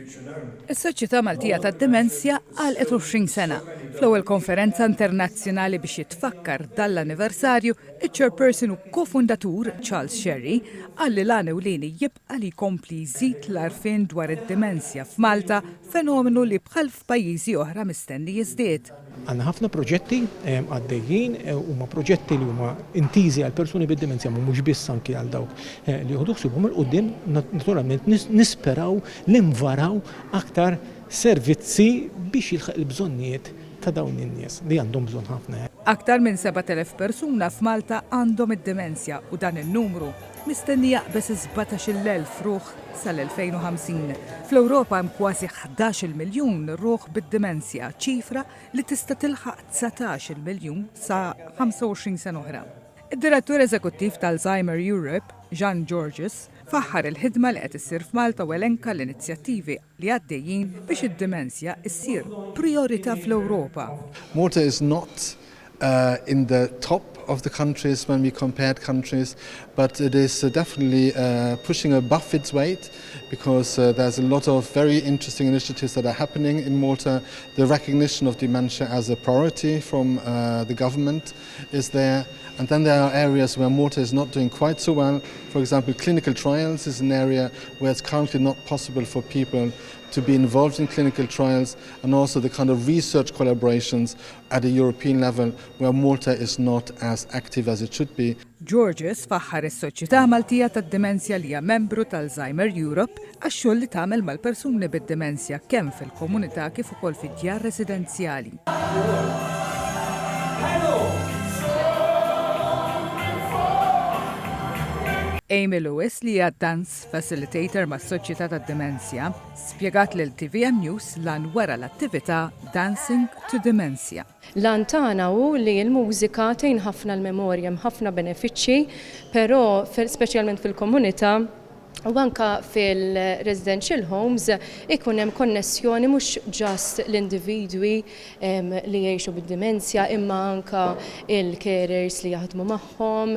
Is-Soċjetà Maltija tad-Demenzja għalqet 20 sena. Fl-ewwel konferenza internazzjonali biex jitfakkar dal-anniversarju, iċ-chairperson u kofundatur Charles Sherry qal li l-għan ewlieni jibqa' li jkompli jżid l-għarfien dwar id-demenzja f'Malta, fenomenu li bħal f'pajjiżi oħra mistenni jiżdied. Għandna ħafna proġetti għaddejjin huma proġetti li huma intiżi għal persuni bid-demenzja mhux biss anki għal dawk li jieħdu ħsiebhom il-qudiem naturalment nisperaw li nvaraw aktar servizzi biex jilħaq il-bżonnijiet ta' dawn in-nies li għandhom bżonn ħafna. Aktar minn 7,000 persuna f'Malta għandhom id-demenzja u dan in-numru mistenni jaqbes 17,000 ruħ sal-2050. Fl-Ewropa hemm kważi 11 miljun ruħ bid-demenzja, ċifra li tista' tilħaq 19 miljun sa 25 sena oħra. Id-direttur eżekuttiv tal-Alzheimer Europe, Jean Georges, faħħar il-ħidma li qed issir f'Malta u elenka l-inizjattivi li għaddejjin biex id-demenzja issir priorità fl-Ewropa. Malta is not in the top of the countries when we compared countries, but it is definitely pushing above its weight because there's a lot of very interesting initiatives that are happening in Malta. The recognition of dementia as a priority from the government is there. And then there are areas where Malta is not doing quite so well. For example, clinical trials is an area where it's currently not possible for people to be involved in clinical trials, and also the kind of research collaborations at a European level where Malta is not as active as it should be. Georges faħħar is-Soċjetà Maltija tad-Demenzja li hija membru tal-Alzheimer Europe għax-xogħol li tagħmel mal-persuni bid-demenzja kemm fil-komunità kif ukoll fid-djar residenzjali. Amy Lewis li hija dance facilitator mas-Soċjetà tad-Demenzja spjegat lil TVM News lan wara l-attività Dancing to Dementia. Lan tagħna hu li l-mużika tgħin ħafna l-memorja, ħafna benefiċċji, però speċjalment fil-komunità u anka fil-residential homes ikun hemm konnessjoni mhux ġast l-individwi li jgħixu bid-demenzja imma anka il-carers li jaħdmu magħhom,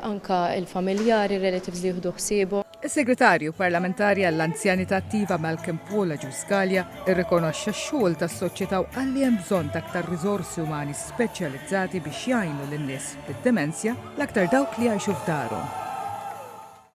anka il-familjari, relatives li jieħdu ħsiebhom. Is-Segretarju Parlamentari għall-Anzjanità Attiva Malcolm Paula Ġuskalja irrikonoxxa x-xogħol tas-soċjetà u qal li hemm bżonn ta' aktar riżorsi umani speċjalizzati biex jgħinu lin-nies bid-demenzja l-aktar dawk li jgħixu f'darhom.